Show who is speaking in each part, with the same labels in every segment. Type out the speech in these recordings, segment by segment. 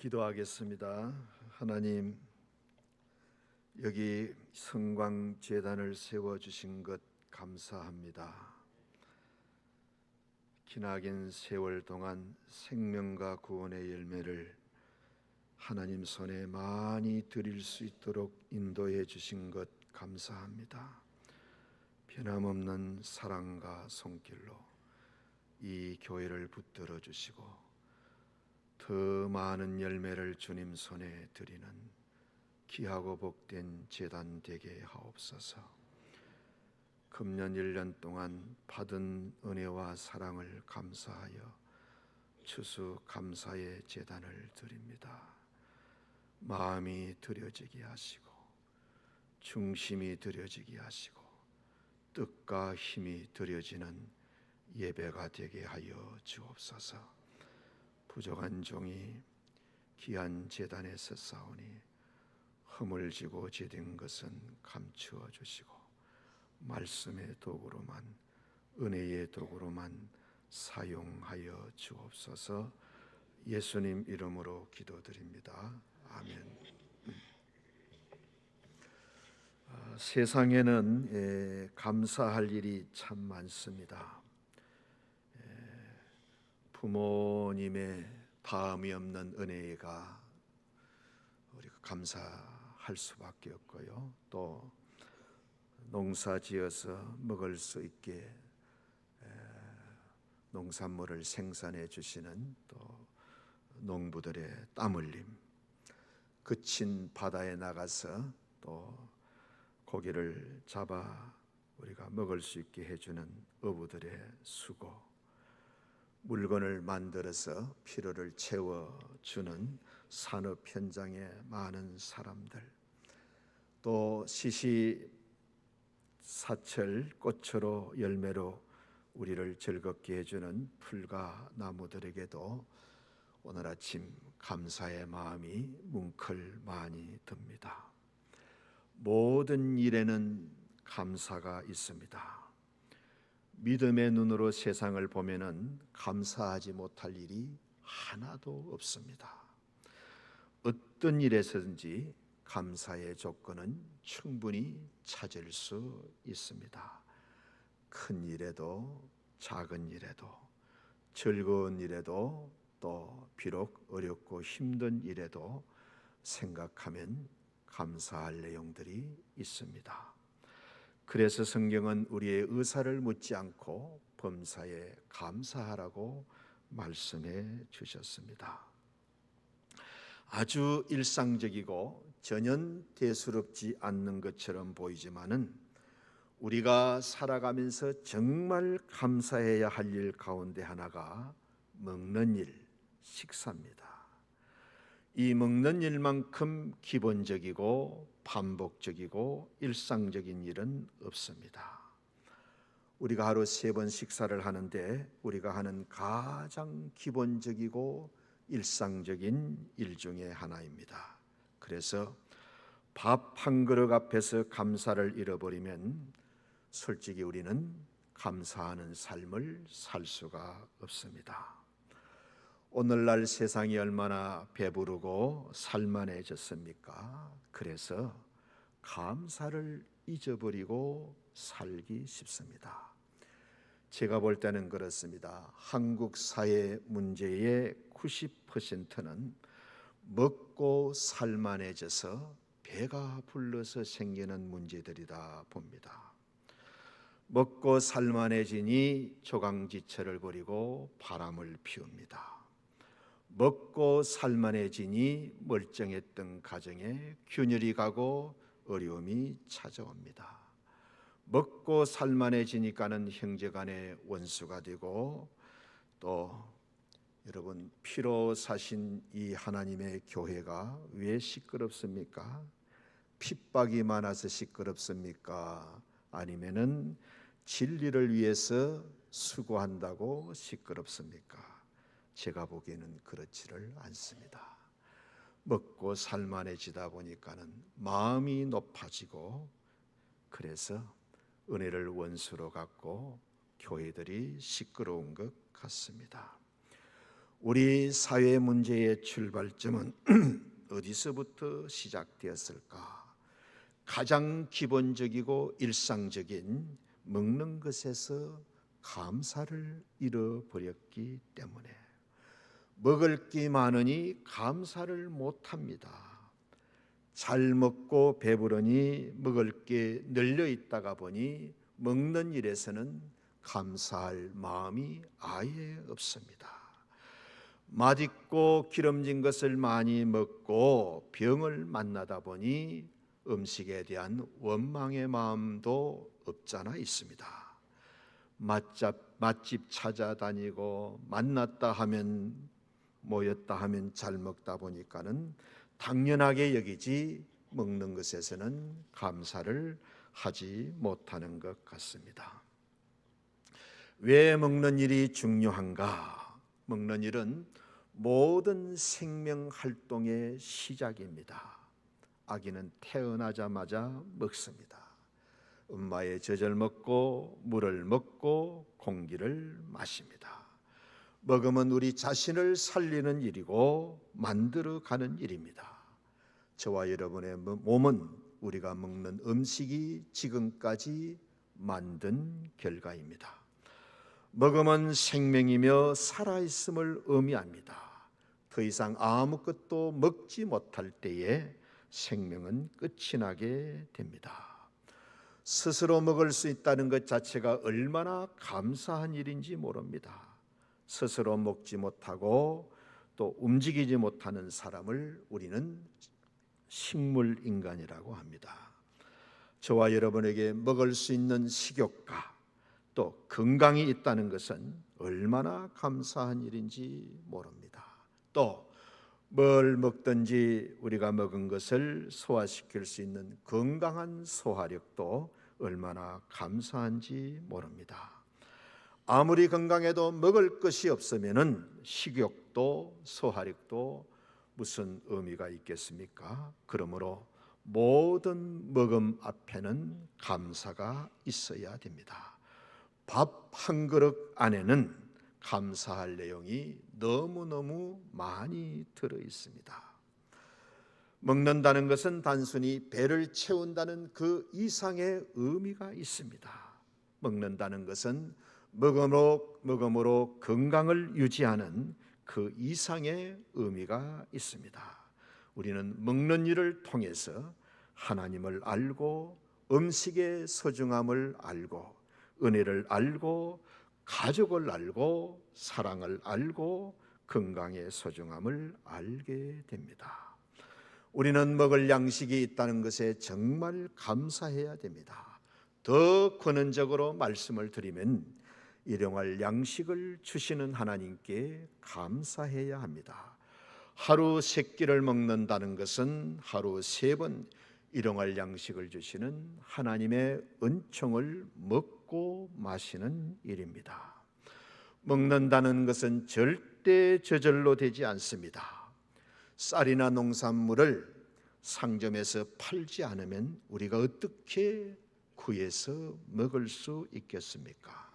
Speaker 1: 기도하겠습니다. 하나님, 여기 성광제단을 세워주신 것 감사합니다. 기나긴 세월 동안 생명과 구원의 열매를 하나님 손에 많이 드릴 수 있도록 인도해 주신 것 감사합니다. 변함없는 사랑과 손길로 이 교회를 붙들어 주시고 더 많은 열매를 주님 손에 드리는 귀하고 복된 제단 되게 하옵소서. 금년 1년 동안 받은 은혜와 사랑을 감사하여 추수 감사의 제단을 드립니다. 마음이 드려지게 하시고 중심이 드려지게 하시고 뜻과 힘이 드려지는 예배가 되게 하여 주옵소서. 부족한 종이 귀한 제단에 섰사오니 허물지고 제된 것은 감추어 주시고 말씀의 도구로만, 은혜의 도구로만 사용하여 주옵소서. 예수님 이름으로 기도드립니다. 아멘. 세상에는 감사할 일이 참 많습니다. 부모님의 다음이 없는 은혜가 우리가 감사할 수밖에 없고요. 또 농사 지어서 먹을 수 있게 농산물을 생산해 주시는 또 농부들의 땀 흘림, 그친 바다에 나가서 또 고기를 잡아 우리가 먹을 수 있게 해주는 어부들의 수고, 물건을 만들어서 필요를 채워주는 산업 현장의 많은 사람들, 또 시시사철 꽃으로 열매로 우리를 즐겁게 해주는 풀과 나무들에게도 오늘 아침 감사의 마음이 뭉클 많이 듭니다. 모든 일에는 감사가 있습니다. 믿음의 눈으로 세상을 보면은 감사하지 못할 일이 하나도 없습니다. 어떤 일에서든지 감사의 조건은 충분히 찾을 수 있습니다. 큰 일에도 작은 일에도 즐거운 일에도 또 비록 어렵고 힘든 일에도 생각하면 감사할 내용들이 있습니다. 그래서 성경은 우리의 의사를 묻지 않고 범사에 감사하라고 말씀해 주셨습니다. 아주 일상적이고 전혀 대수롭지 않는 것처럼 보이지만은 우리가 살아가면서 정말 감사해야 할 일 가운데 하나가 먹는 일, 식사입니다. 이 먹는 일만큼 기본적이고 반복적이고 일상적인 일은 없습니다. 우리가 하루 3번 식사를 하는데 우리가 하는 가장 기본적이고 일상적인 일 중에 하나입니다. 그래서 밥 한 그릇 앞에서 감사를 잃어버리면 솔직히 우리는 감사하는 삶을 살 수가 없습니다. 오늘날 세상이 얼마나 배부르고 살만해졌습니까? 그래서 감사를 잊어버리고 살기 쉽습니다. 제가 볼 때는 그렇습니다. 한국 사회 문제의 90%는 먹고 살만해져서 배가 불러서 생기는 문제들이다 봅니다. 먹고 살만해지니 조강지처를 부리고 바람을 피웁니다. 먹고 살만해지니 멀쩡했던 가정에 균열이 가고 어려움이 찾아옵니다. 먹고 살만해지니까는 형제간의 원수가 되고 또 여러분 피로 사신 이 하나님의 교회가 왜 시끄럽습니까? 핍박이 많아서 시끄럽습니까? 아니면은 진리를 위해서 수고한다고 시끄럽습니까? 제가 보기에는 그렇지를 않습니다. 먹고 살만해지다 보니까는 마음이 높아지고 그래서 은혜를 원수로 갖고 교회들이 시끄러운 것 같습니다. 우리 사회 문제의 출발점은 어디서부터 시작되었을까? 가장 기본적이고 일상적인 먹는 것에서 감사를 잃어버렸기 때문에 먹을 게 많으니 감사를 못합니다. 잘 먹고 배부르니 먹을 게 널려 있다가 보니 먹는 일에서는 감사할 마음이 아예 없습니다. 맛있고 기름진 것을 많이 먹고 병을 만나다 보니 음식에 대한 원망의 마음도 없잖아 있습니다. 맛집 찾아다니고 만났다 하면 모였다 하면 잘 먹다 보니까는 당연하게 여기지 먹는 것에서는 감사를 하지 못하는 것 같습니다. 왜 먹는 일이 중요한가? 먹는 일은 모든 생명 활동의 시작입니다. 아기는 태어나자마자 먹습니다. 엄마의 젖을 먹고 물을 먹고 공기를 마십니다. 먹으면 우리 자신을 살리는 일이고 만들어가는 일입니다. 저와 여러분의 몸은 우리가 먹는 음식이 지금까지 만든 결과입니다. 먹으면 생명이며 살아있음을 의미합니다. 더 이상 아무것도 먹지 못할 때에 생명은 끝이 나게 됩니다. 스스로 먹을 수 있다는 것 자체가 얼마나 감사한 일인지 모릅니다. 스스로 먹지 못하고 또 움직이지 못하는 사람을 우리는 식물인간이라고 합니다. 저와 여러분에게 먹을 수 있는 식욕과 또 건강이 있다는 것은 얼마나 감사한 일인지 모릅니다. 또 뭘 먹든지 우리가 먹은 것을 소화시킬 수 있는 건강한 소화력도 얼마나 감사한지 모릅니다. 아무리 건강해도 먹을 것이 없으면은 식욕도 소화력도 무슨 의미가 있겠습니까? 그러므로 모든 먹음 앞에는 감사가 있어야 됩니다. 밥 한 그릇 안에는 감사할 내용이 너무너무 많이 들어 있습니다. 먹는다는 것은 단순히 배를 채운다는 그 이상의 의미가 있습니다. 먹는다는 것은 먹음으로 건강을 유지하는 그 이상의 의미가 있습니다. 우리는 먹는 일을 통해서 하나님을 알고 음식의 소중함을 알고 은혜를 알고 가족을 알고 사랑을 알고 건강의 소중함을 알게 됩니다. 우리는 먹을 양식이 있다는 것에 정말 감사해야 됩니다. 더 근원적으로 말씀을 드리면 일용할 양식을 주시는 하나님께 감사해야 합니다. 하루 3끼를 먹는다는 것은 하루 3번 일용할 양식을 주시는 하나님의 은총을 먹고 마시는 일입니다. 먹는다는 것은 절대 저절로 되지 않습니다. 쌀이나 농산물을 상점에서 팔지 않으면 우리가 어떻게 구해서 먹을 수 있겠습니까?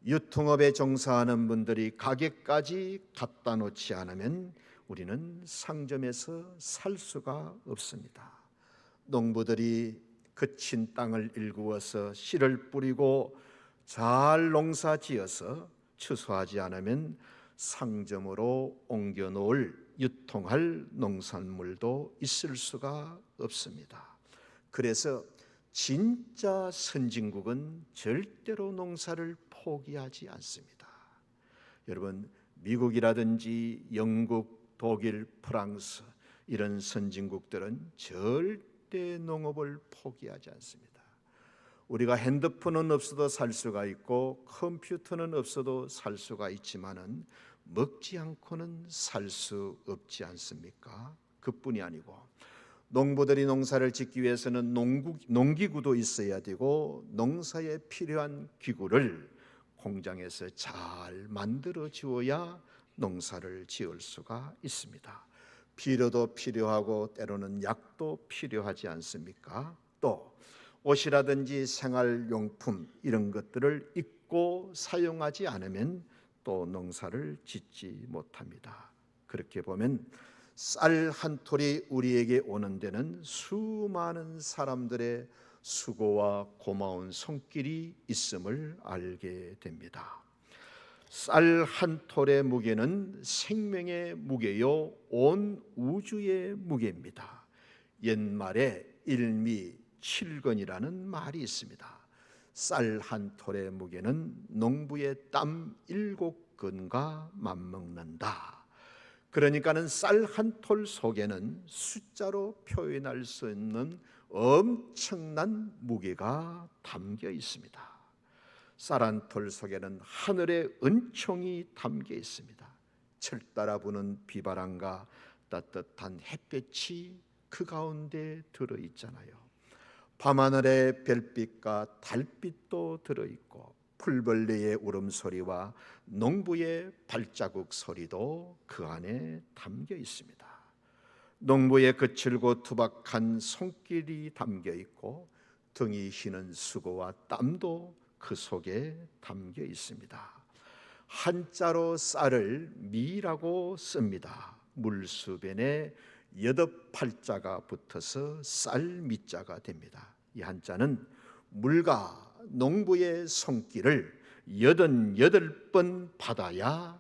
Speaker 1: 유통업에 종사하는 분들이 가게까지 갖다 놓지 않으면 우리는 상점에서 살 수가 없습니다. 농부들이 거친 땅을 일구어서 씨를 뿌리고 잘 농사지어서 추수하지 않으면 상점으로 옮겨 놓을 유통할 농산물도 있을 수가 없습니다. 그래서 진짜 선진국은 절대로 농사를 포기하지 않습니다. 여러분, 미국이라든지 영국, 독일, 프랑스 이런 선진국들은 절대 농업을 포기하지 않습니다. 우리가 핸드폰은 없어도 살 수가 있고 컴퓨터는 없어도 살 수가 있지만은 먹지 않고는 살 수 없지 않습니까? 그뿐이 아니고 농부들이 농사를 짓기 위해서는 농기구도 있어야 되고 농사에 필요한 기구를 공장에서 잘 만들어 주어야 농사를 지을 수가 있습니다. 비료도 필요하고 때로는 약도 필요하지 않습니까? 또 옷이라든지 생활용품 이런 것들을 입고 사용하지 않으면 또 농사를 짓지 못합니다. 그렇게 보면 쌀 한 톨이 우리에게 오는 데는 수많은 사람들의 수고와 고마운 손길이 있음을 알게 됩니다. 쌀 한 톨의 무게는 생명의 무게요 온 우주의 무게입니다. 옛말에 일미 7근이라는 말이 있습니다. 쌀 한 톨의 무게는 농부의 땀 7근과 맞먹는다. 그러니까는 쌀 한 톨 속에는 숫자로 표현할 수 없는 엄청난 무게가 담겨 있습니다. 쌀 한 톨 속에는 하늘의 은총이 담겨 있습니다. 철따라 부는 비바람과 따뜻한 햇볕이 그 가운데 들어 있잖아요. 밤하늘의 별빛과 달빛도 들어있고 풀벌레의 울음소리와 농부의 발자국 소리도 그 안에 담겨 있습니다. 농부의 거칠고 투박한 손길이 담겨 있고 등이 휘는 수고와 땀도 그 속에 담겨 있습니다. 한자로 쌀을 미라고 씁니다. 물수변에 8팔자가 붙어서 쌀미자가 됩니다. 이 한자는 물과 농부의 손길을 88번 받아야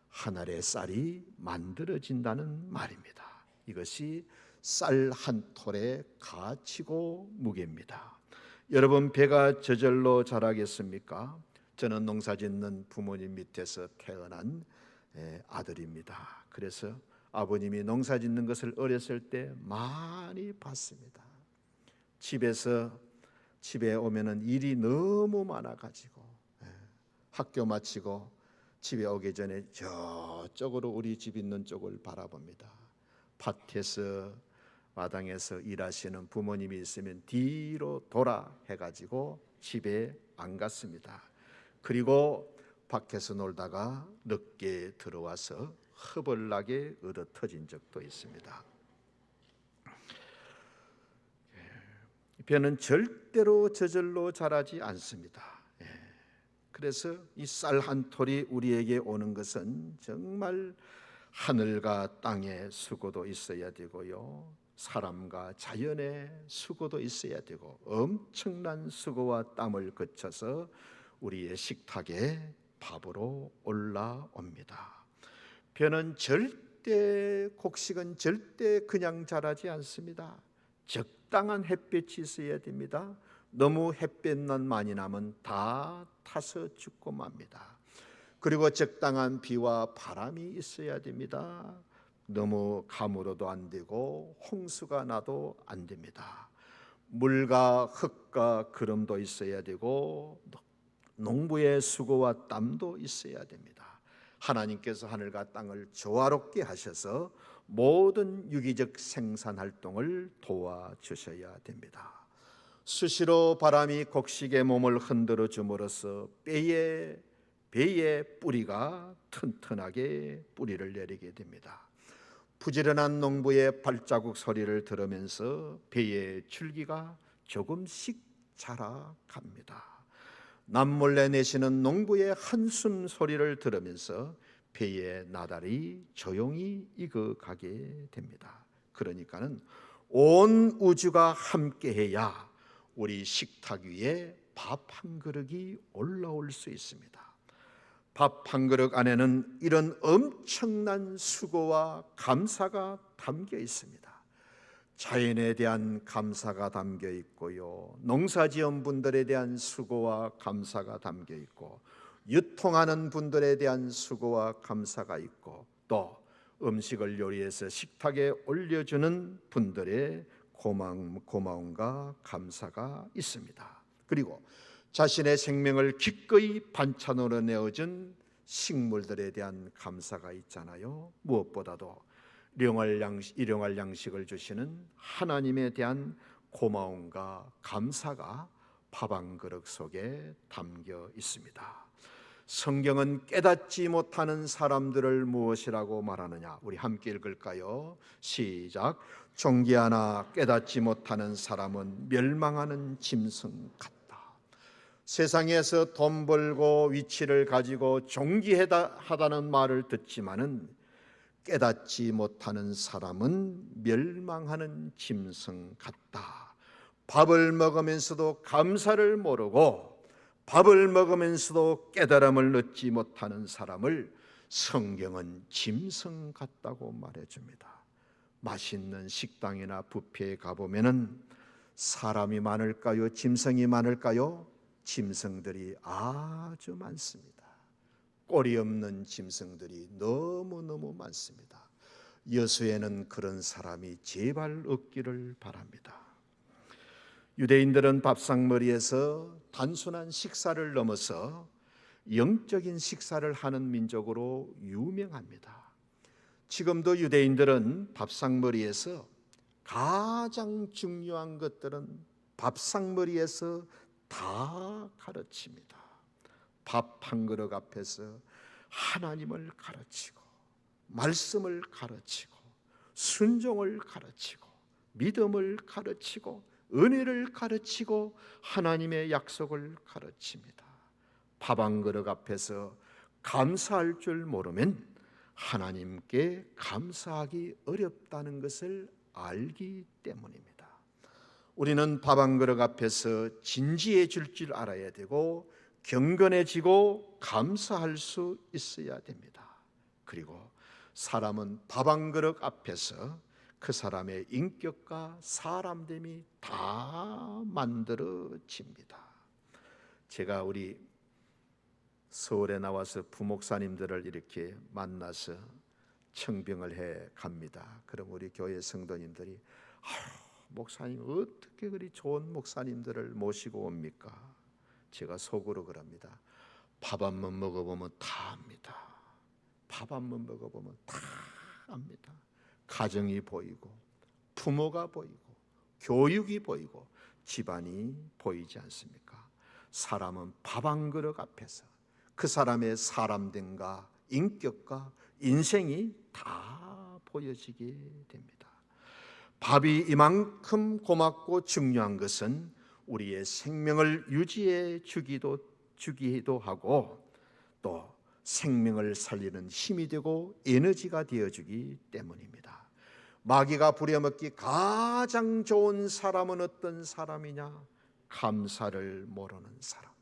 Speaker 1: 한 알의 쌀이 만들어진다는 말입니다. 이것이 쌀 한 톨의 가치고 무게입니다. 여러분, 배가 저절로 자라겠습니까? 저는 농사짓는 부모님 밑에서 태어난 아들입니다. 그래서 아버님이 농사짓는 것을 어렸을 때 많이 봤습니다. 집에 오면은 일이 너무 많아가지고 학교 마치고 집에 오기 전에 저쪽으로 우리 집 있는 쪽을 바라봅니다. 밭에서 마당에서 일하시는 부모님이 있으면 뒤로 돌아 해가지고 집에 안 갔습니다. 그리고 밖에서 놀다가 늦게 들어와서 허벌나게 얻어 터진 적도 있습니다. 벼는 절대로 저절로 자라지 않습니다. 그래서 이 쌀 한 톨이 우리에게 오는 것은 정말 하늘과 땅의 수고도 있어야 되고요, 사람과 자연의 수고도 있어야 되고 엄청난 수고와 땀을 거쳐서 우리의 식탁에 밥으로 올라옵니다. 벼는 곡식은 절대 그냥 자라지 않습니다. 적당한 햇볕이 있어야 됩니다. 너무 햇볕만 많이 나면 다 타서 죽고 맙니다. 그리고 적당한 비와 바람이 있어야 됩니다. 너무 가물어도 안 되고 홍수가 나도 안 됩니다. 물과 흙과 기름도 있어야 되고 농부의 수고와 땀도 있어야 됩니다. 하나님께서 하늘과 땅을 조화롭게 하셔서 모든 유기적 생산 활동을 도와주셔야 됩니다. 수시로 바람이 곡식의 몸을 흔들어 줌으로써 배의 뿌리가 튼튼하게 뿌리를 내리게 됩니다. 부지런한 농부의 발자국 소리를 들으면서 배의 줄기가 조금씩 자라갑니다. 남몰래 내쉬는 농부의 한숨 소리를 들으면서 배의 나달이 조용히 익어가게 됩니다. 그러니까는 온 우주가 함께해야 우리 식탁 위에 밥 한 그릇이 올라올 수 있습니다. 밥 한 그릇 안에는 이런 엄청난 수고와 감사가 담겨 있습니다. 자연에 대한 감사가 담겨 있고요, 농사지은 분들에 대한 수고와 감사가 담겨 있고, 유통하는 분들에 대한 수고와 감사가 있고, 또 음식을 요리해서 식탁에 올려주는 분들의 고마움과 감사가 있습니다. 그리고 자신의 생명을 기꺼이 반찬으로 내어준 식물들에 대한 감사가 있잖아요. 무엇보다도 일용할 양식을 주시는 하나님에 대한 고마움과 감사가 밥 한 그릇 속에 담겨 있습니다. 성경은 깨닫지 못하는 사람들을 무엇이라고 말하느냐? 우리 함께 읽을까요? 시작. 존귀하나 깨닫지 못하는 사람은 멸망하는 짐승 같다. 세상에서 돈 벌고 위치를 가지고 존귀하다는 말을 듣지만은 깨닫지 못하는 사람은 멸망하는 짐승 같다. 밥을 먹으면서도 감사를 모르고 밥을 먹으면서도 깨달음을 얻지 못하는 사람을 성경은 짐승 같다고 말해줍니다. 맛있는 식당이나 뷔페에 가보면은 사람이 많을까요? 짐승이 많을까요? 짐승들이 아주 많습니다. 꼬리 없는 짐승들이 너무너무 많습니다. 여수에는 그런 사람이 제발 없기를 바랍니다. 유대인들은 밥상머리에서 단순한 식사를 넘어서 영적인 식사를 하는 민족으로 유명합니다. 지금도 유대인들은 밥상머리에서 가장 중요한 것들은 밥상머리에서 다 가르칩니다. 밥 한 그릇 앞에서 하나님을 가르치고 말씀을 가르치고 순종을 가르치고 믿음을 가르치고 은혜를 가르치고 하나님의 약속을 가르칩니다. 밥 한 그릇 앞에서 감사할 줄 모르면 하나님께 감사하기 어렵다는 것을 알기 때문입니다. 우리는 밥 한 그릇 앞에서 진지해질 줄 알아야 되고 경건해지고 감사할 수 있어야 됩니다. 그리고 사람은 밥 한 그릇 앞에서 그 사람의 인격과 사람됨이 다 만들어집니다. 제가 우리 서울에 나와서 부목사님들을 이렇게 만나서 청빙을 해 갑니다. 그럼 우리 교회 성도님들이 목사님 어떻게 그리 좋은 목사님들을 모시고 옵니까? 제가 속으로 그럽니다. 밥 한 번 먹어보면 다 압니다. 밥 한 번 먹어보면 다 압니다. 가정이 보이고 부모가 보이고 교육이 보이고 집안이 보이지 않습니까? 사람은 밥 한 그릇 앞에서 그 사람의 사람됨과 인격과 인생이 다 보여지게 됩니다. 밥이 이만큼 고맙고 중요한 것은 우리의 생명을 유지해 주기도 하고 또 생명을 살리는 힘이 되고 에너지가 되어주기 때문입니다. 마귀가 부려먹기 가장 좋은 사람은 어떤 사람이냐? 감사를 모르는 사람.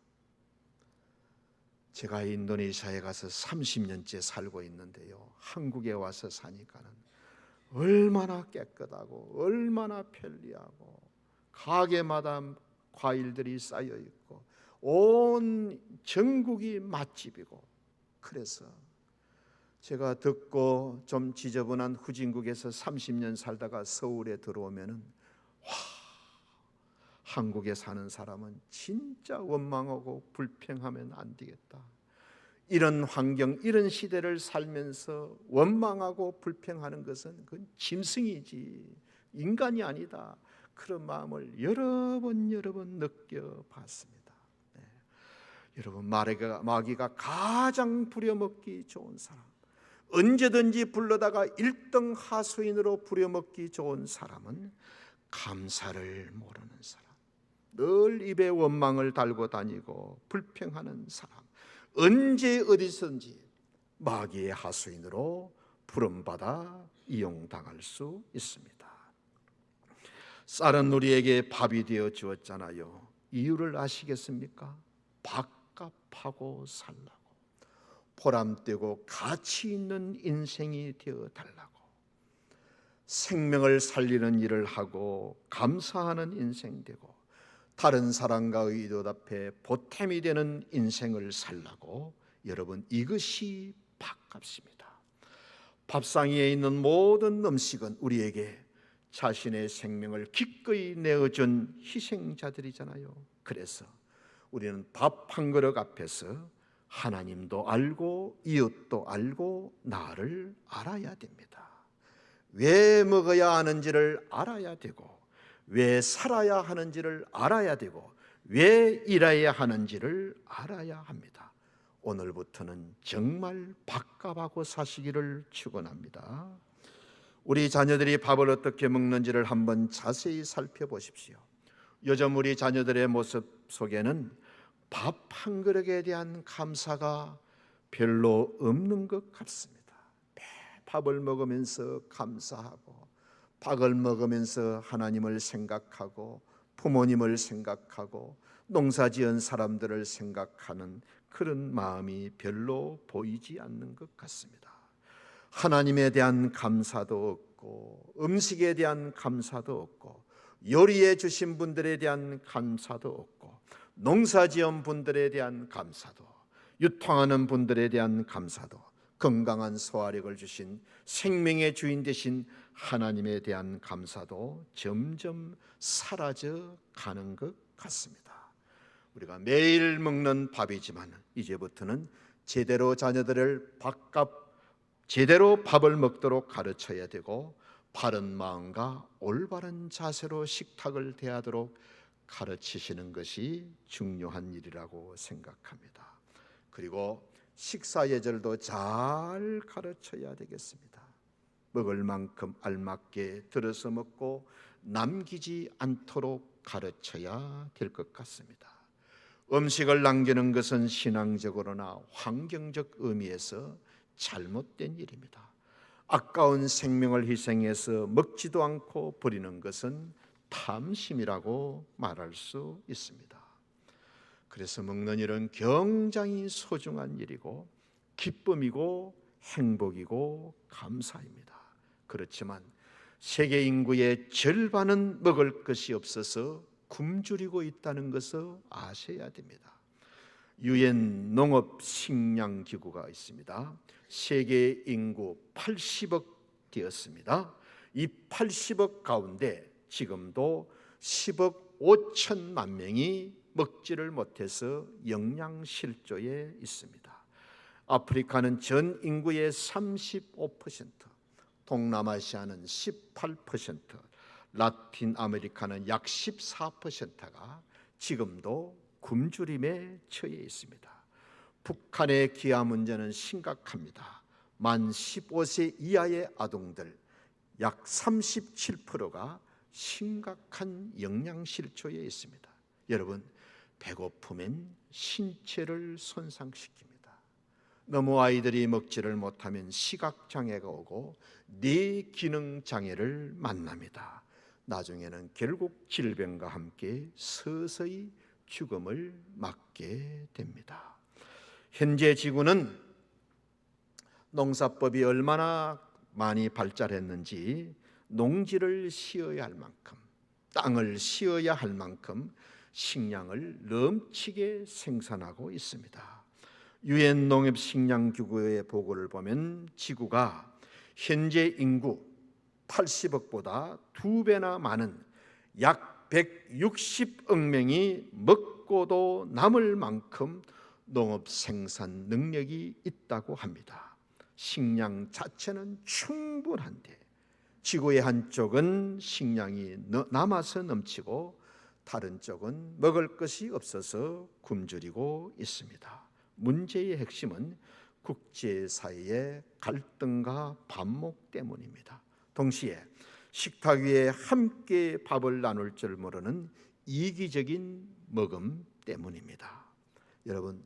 Speaker 1: 제가 인도네시아에 가서 30년째 살고 있는데요, 한국에 와서 사니까는 얼마나 깨끗하고 얼마나 편리하고 가게마다 과일들이 쌓여 있고 온 전국이 맛집이고, 그래서 제가 듣고 좀 지저분한 후진국에서 30년 살다가 서울에 들어오면은 한국에 사는 사람은 진짜 원망하고 불평하면 안 되겠다. 이런 환경, 이런 시대를 살면서 원망하고 불평하는 것은 그건 짐승이지 인간이 아니다. 그런 마음을 여러 번 느껴봤습니다. 네. 여러분, 마귀가 가장 부려먹기 좋은 사람, 언제든지 불러다가 1등 하수인으로 부려먹기 좋은 사람은 감사를 모르는 사람, 늘 입에 원망을 달고 다니고 불평하는 사람, 언제 어디서든지 마귀의 하수인으로 부름받아 이용당할 수 있습니다. 쌀은 우리에게 밥이 되어 주었잖아요. 이유를 아시겠습니까? 밥값하고 살라고, 보람되고 가치 있는 인생이 되어 달라고, 생명을 살리는 일을 하고 감사하는 인생 되고 다른 사람과 의도답해 보탬이 되는 인생을 살라고. 여러분, 이것이 밥값입니다. 밥상 위에 있는 모든 음식은 우리에게 자신의 생명을 기꺼이 내어준 희생자들이잖아요. 그래서 우리는 밥 한 그릇 앞에서 하나님도 알고 이웃도 알고 나를 알아야 됩니다. 왜 먹어야 하는지를 알아야 되고, 왜 살아야 하는지를 알아야 되고, 왜 일해야 하는지를 알아야 합니다. 오늘부터는 정말 밥값하고 사시기를 축원합니다. 우리 자녀들이 밥을 어떻게 먹는지를 한번 자세히 살펴보십시오. 요즘 우리 자녀들의 모습 속에는 밥 한 그릇에 대한 감사가 별로 없는 것 같습니다. 밥을 먹으면서 감사하고, 밥을 먹으면서 하나님을 생각하고, 부모님을 생각하고, 농사지은 사람들을 생각하는 그런 마음이 별로 보이지 않는 것 같습니다. 하나님에 대한 감사도 없고, 음식에 대한 감사도 없고, 요리해 주신 분들에 대한 감사도 없고, 농사지은 분들에 대한 감사도, 유통하는 분들에 대한 감사도, 건강한 소화력을 주신 생명의 주인 되신 하나님에 대한 감사도 점점 사라져 가는 것 같습니다. 우리가 매일 먹는 밥이지만 이제부터는 제대로 자녀들을 제대로 밥을 먹도록 가르쳐야 되고, 바른 마음과 올바른 자세로 식탁을 대하도록 가르치시는 것이 중요한 일이라고 생각합니다. 그리고 식사 예절도 잘 가르쳐야 되겠습니다. 먹을 만큼 알맞게 들어서 먹고 남기지 않도록 가르쳐야 될 것 같습니다. 음식을 남기는 것은 신앙적으로나 환경적 의미에서 잘못된 일입니다. 아까운 생명을 희생해서 먹지도 않고 버리는 것은 탐심이라고 말할 수 있습니다. 그래서 먹는 일은 굉장히 소중한 일이고 기쁨이고 행복이고 감사입니다. 그렇지만 세계 인구의 절반은 먹을 것이 없어서 굶주리고 있다는 것을 아셔야 됩니다. 유엔 농업식량기구가 있습니다. 세계 인구 80억 되었습니다. 이 80억 가운데 지금도 10억 5천만 명이 먹지를 못해서 영양실조에 있습니다. 아프리카는 전 인구의 35%, 동남아시아는 18%, 라틴 아메리카는 약 14%가 지금도 굶주림에 처해 있습니다. 북한의 기아 문제는 심각합니다. 만 15세 이하의 아동들 약 37%가 심각한 영양실조에 있습니다. 여러분, 배고프면 신체를 손상시킵니다. 너무 아이들이 먹지를 못하면 시각장애가 오고 뇌기능장애를 만납니다. 나중에는 결국 질병과 함께 서서히 죽음을 맞게 됩니다. 현재 지구는 농사법이 얼마나 많이 발달했는지 농지를 씌어야 할 만큼, 땅을 씌어야 할 만큼 식량을 넘치게 생산하고 있습니다. 유엔 농업식량기구의 보고를 보면 지구가 현재 인구 80억보다 2배나 많은 약 160억 명이 먹고도 남을 만큼 농업 생산 능력이 있다고 합니다. 식량 자체는 충분한데 지구의 한쪽은 식량이 남아서 넘치고 다른 쪽은 먹을 것이 없어서 굶주리고 있습니다. 문제의 핵심은 국제사회의 갈등과 반목 때문입니다. 동시에 식탁 위에 함께 밥을 나눌 줄 모르는 이기적인 먹음 때문입니다. 여러분,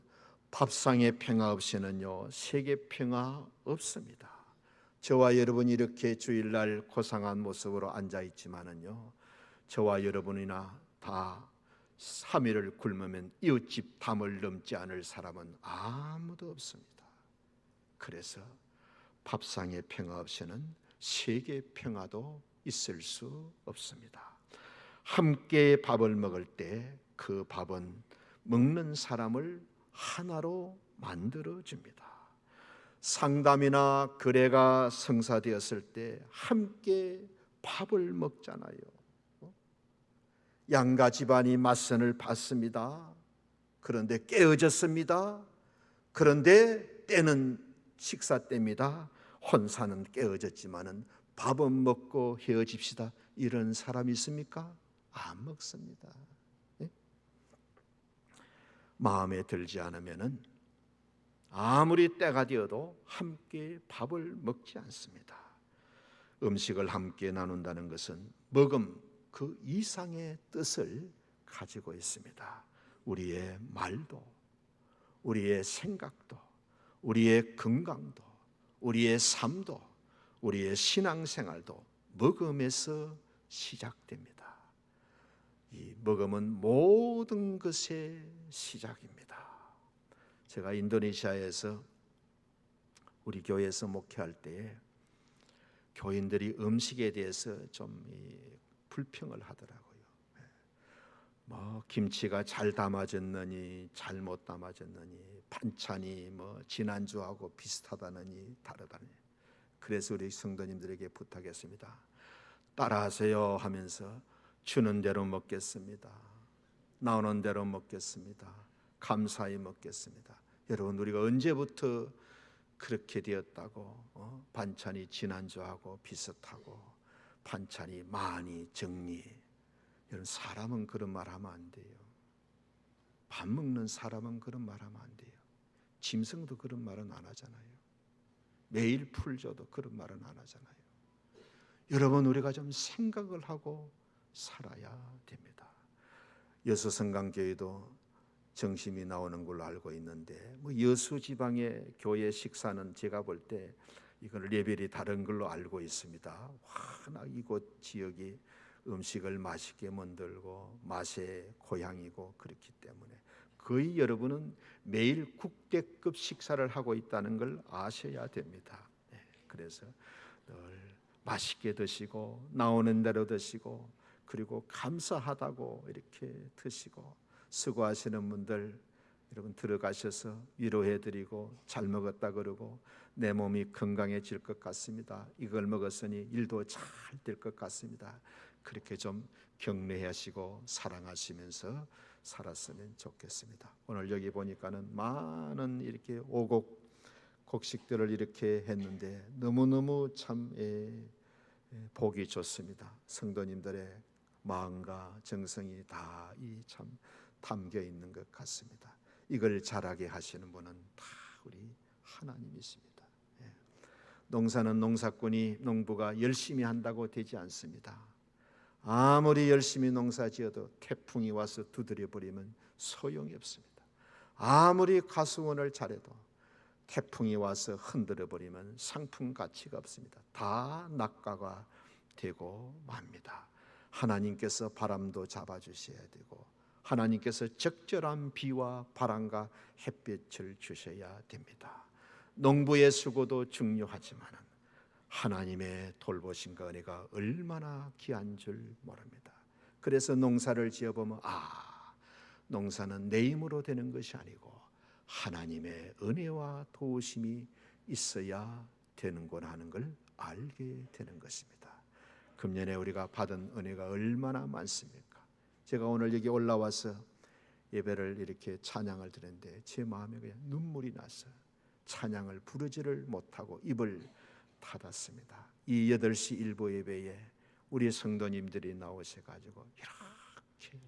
Speaker 1: 밥상의 평화 없이는요 세계 평화 없습니다. 저와 여러분이 이렇게 주일날 고상한 모습으로 앉아 있지만은요, 저와 여러분이나 다 3일을 굶으면 이웃집 담을 넘지 않을 사람은 아무도 없습니다. 그래서 밥상의 평화 없이는 세계 평화도 있을 수 없습니다. 함께 밥을 먹을 때 그 밥은 먹는 사람을 하나로 만들어 줍니다. 상담이나 거래가 성사되었을 때 함께 밥을 먹잖아요. 양가 집안이 맞선을 받습니다. 그런데 깨어졌습니다. 그런데 때는 식사 때입니다. 혼사는 깨어졌지만은 밥은 먹고 헤어집시다. 이런 사람이 있습니까? 안 먹습니다. 네? 마음에 들지 않으면은 아무리 때가 되어도 함께 밥을 먹지 않습니다. 음식을 함께 나눈다는 것은 먹음 그 이상의 뜻을 가지고 있습니다. 우리의 말도, 우리의 생각도, 우리의 건강도, 우리의 삶도, 우리의 신앙생활도 먹음에서 시작됩니다. 이 먹음은 모든 것의 시작입니다. 제가 인도네시아에서 우리 교회에서 목회할 때에 교인들이 음식에 대해서 좀 불평을 하더라고요. 뭐 김치가 잘 담아졌느니 잘못 담아졌느니, 반찬이 뭐 지난주하고 비슷하다느니 다르다니. 그래서 우리 성도님들에게 부탁했습니다. 따라하세요 하면서 주는 대로 먹겠습니다. 나오는 대로 먹겠습니다. 감사히 먹겠습니다. 여러분, 우리가 언제부터 그렇게 되었다고? 반찬이 지난주하고 비슷하고 반찬이 많이 정리. 여러분, 사람은 그런 말 하면 안 돼요. 밥 먹는 사람은 그런 말 하면 안 돼요. 짐승도 그런 말은 안 하잖아요. 매일 풀 줘도 그런 말은 안 하잖아요. 여러분, 우리가 좀 생각을 하고 살아야 됩니다. 여수성강교회도 정심이 나오는 걸로 알고 있는데, 여수 지방의 교회 식사는 제가 볼 때 이건 레벨이 다른 걸로 알고 있습니다. 워낙 이곳 지역이 음식을 맛있게 만들고 맛의 고향이고 그렇기 때문에 거의 여러분은 매일 국대급 식사를 하고 있다는 걸 아셔야 됩니다. 그래서 늘 맛있게 드시고 나오는 대로 드시고, 그리고 감사하다고 이렇게 드시고, 수고하시는 분들 여러분 들어가셔서 위로해드리고 잘 먹었다 그러고 내 몸이 건강해질 것 같습니다. 이걸 먹었으니 일도 잘 될 것 같습니다. 그렇게 좀 격려하시고 사랑하시면서 살았으면 좋겠습니다. 오늘 여기 보니까는 많은 이렇게 오곡 곡식들을 이렇게 했는데 너무너무 참 보기 좋습니다. 성도님들의 마음과 정성이 다 이 참 담겨 있는 것 같습니다. 이걸 잘하게 하시는 분은 다 우리 하나님이십니다. 농사는 농부가 열심히 한다고 되지 않습니다. 아무리 열심히 농사 지어도 태풍이 와서 두드려 버리면 소용이 없습니다. 아무리 가수원을 잘해도 태풍이 와서 흔들어 버리면 상품 가치가 없습니다. 다 낙가가 되고 맙니다. 하나님께서 바람도 잡아주셔야 되고, 하나님께서 적절한 비와 바람과 햇빛을 주셔야 됩니다. 농부의 수고도 중요하지만 하나님의 돌보심과 은혜가 얼마나 귀한 줄 모릅니다. 그래서 농사를 지어보면 농사는 내 힘으로 되는 것이 아니고 하나님의 은혜와 도우심이 있어야 되는구나 하는 걸 알게 되는 것입니다. 금년에 우리가 받은 은혜가 얼마나 많습니까? 제가 오늘 여기 올라와서 예배를 이렇게 찬양을 드렸는데 제 마음에 그냥 눈물이 나서 찬양을 부르지를 못하고 입을 닫았습니다. 이 8시 일부 예배에 우리 성도님들이 나오셔가지고 이렇게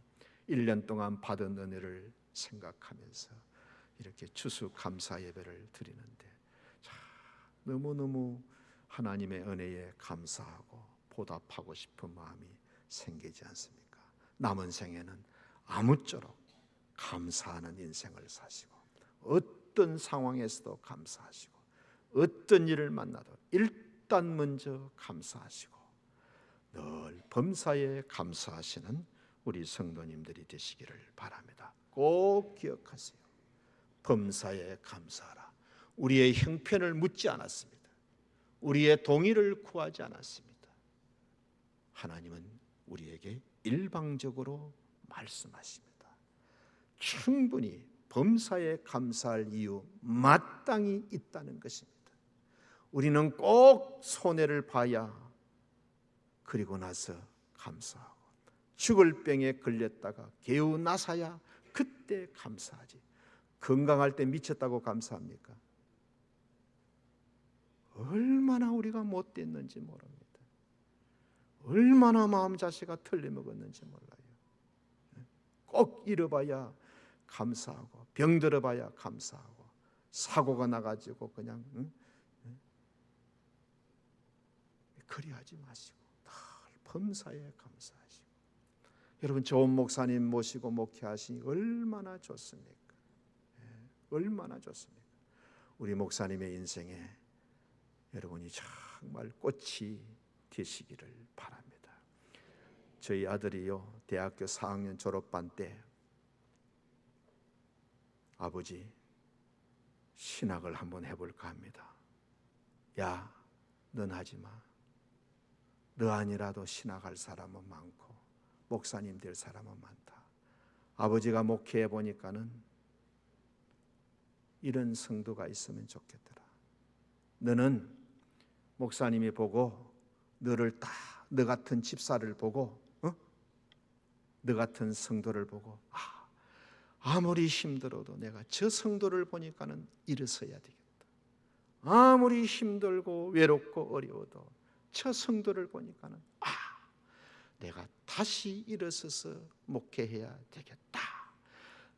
Speaker 1: 1년 동안 받은 은혜를 생각하면서 이렇게 추수감사 예배를 드리는데 너무너무 하나님의 은혜에 감사하고 보답하고 싶은 마음이 생기지 않습니까? 남은 생에는 아무쪼록 감사하는 인생을 사시고, 어떤 상황에서도 감사하시고, 어떤 일을 만나도 일단 먼저 감사하시고, 늘 범사에 감사하시는 우리 성도님들이 되시기를 바랍니다. 꼭 기억하세요. 범사에 감사하라. 우리의 형편을 묻지 않았습니다. 우리의 동의를 구하지 않았습니다. 하나님은 우리에게 일방적으로 말씀하십니다. 충분히 범사에 감사할 이유 마땅히 있다는 것입니다. 우리는 꼭 손해를 봐야 그리고 나서 감사하고, 죽을 병에 걸렸다가 개운하사야 그때 감사하지. 건강할 때 미쳤다고 감사합니까? 얼마나 우리가 못됐는지 모릅니다. 얼마나 마음 자세가 틀려먹었는지 몰라요. 꼭 잃어봐야 감사하고, 병들어봐야 감사하고, 사고가 나가지고 그냥 그리하지 마시고 늘 범사에 감사하시고. 여러분 좋은 목사님 모시고 목회하시니 얼마나 좋습니까? 얼마나 좋습니까? 우리 목사님의 인생에 여러분이 정말 꽃이 되시기를 바랍니다. 저희 아들이요, 대학교 4학년 졸업반 때 아버지 신학을 한번 해볼까 합니다. 야, 넌 하지 마. 너 아니라도 신학할 사람은 많고 목사님 될 사람은 많다. 아버지가 목회해 보니까는 이런 성도가 있으면 좋겠더라. 너는 목사님이 보고 너를 다, 너 같은 집사를 보고, 너 같은 성도를 보고, 아무리 힘들어도 내가 저 성도를 보니까는 일어서야 되겠다. 아무리 힘들고 외롭고 어려워도 저 성도를 보니까는 내가 다시 일어서서 목회해야 되겠다.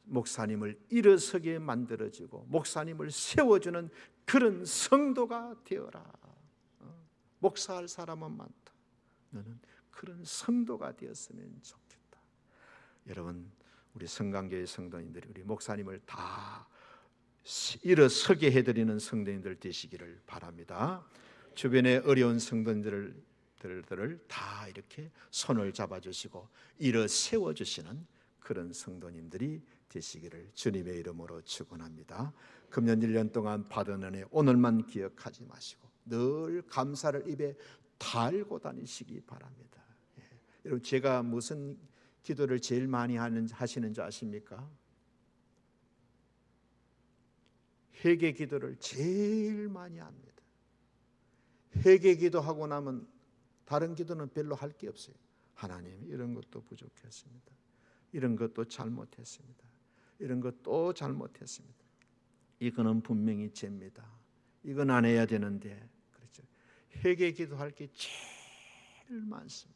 Speaker 1: 목사님을 일어서게 만들어주고 목사님을 세워주는 그런 성도가 되어라. 목사할 사람은 많다. 너는 그런 성도가 되었으면 좋겠다. 여러분, 우리 성강교회 성도님들이 우리 목사님을 다 일어서게 해드리는 성도님들 되시기를 바랍니다. 주변에 어려운 성도님들을 다 이렇게 손을 잡아주시고 일어 세워주시는 그런 성도님들이 되시기를 주님의 이름으로 축원합니다. 금년 1년 동안 받은 은혜 오늘만 기억하지 마시고 늘 감사를 입에 달고 다니시기 바랍니다. 여러분, 제가 무슨 기도를 제일 많이 하시는 줄 아십니까? 회개 기도를 제일 많이 합니다. 회개 기도하고 나면 다른 기도는 별로 할 게 없어요. 하나님, 이런 것도 부족했습니다. 이런 것도 잘못했습니다. 이런 것도 잘못했습니다. 이거는 분명히 죄입니다. 이건 안 해야 되는데, 그렇죠. 회개 기도할 게 제일 많습니다.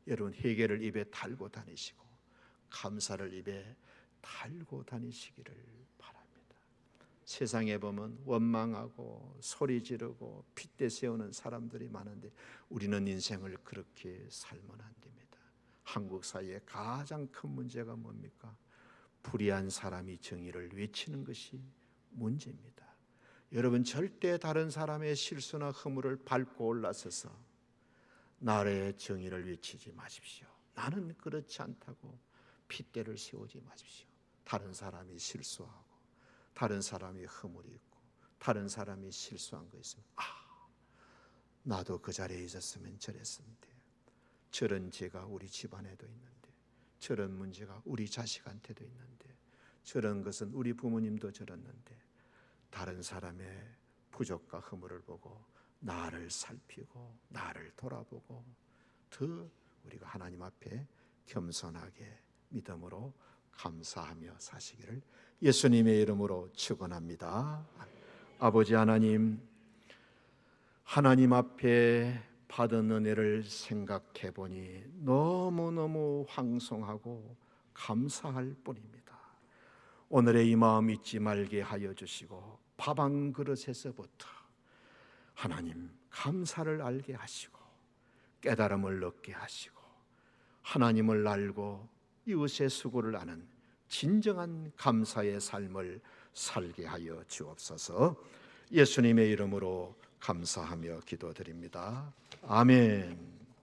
Speaker 1: 여러분, 회개를 입에 달고 다니시고 감사를 입에 달고 다니시기를 바랍니다. 세상에 보면 원망하고 소리 지르고 핏대 세우는 사람들이 많은데 우리는 인생을 그렇게 살면 안 됩니다. 한국 사회의 가장 큰 문제가 뭡니까? 불의한 사람이 정의를 외치는 것이 문제입니다. 여러분, 절대 다른 사람의 실수나 허물을 밟고 올라서서 나의 정의를 외치지 마십시오. 나는 그렇지 않다고 핏대를 세우지 마십시오. 다른 사람이 실수하고 다른 사람이 허물이 있고 다른 사람이 실수한 거 있으면 나도 그 자리에 있었으면 저랬으면 돼. 저런 죄가 우리 집안에도 있는데, 저런 문제가 우리 자식한테도 있는데, 저런 것은 우리 부모님도 저랬는데, 다른 사람의 부족과 허물을 보고 나를 살피고 나를 돌아보고 더 우리가 하나님 앞에 겸손하게 믿음으로 감사하며 사시기를 예수님의 이름으로 축원합니다. 아버지 하나님, 하나님 앞에 받은 은혜를 생각해 보니 너무너무 황송하고 감사할 뿐입니다. 오늘의 이 마음 잊지 말게 하여 주시고 밥 한 그릇에서부터 하나님 감사를 알게 하시고 깨달음을 얻게 하시고 하나님을 알고 이웃의 수고를 아는 진정한 감사의 삶을 살게 하여 주옵소서. 예수님의 이름으로 감사하며 기도드립니다. 아멘.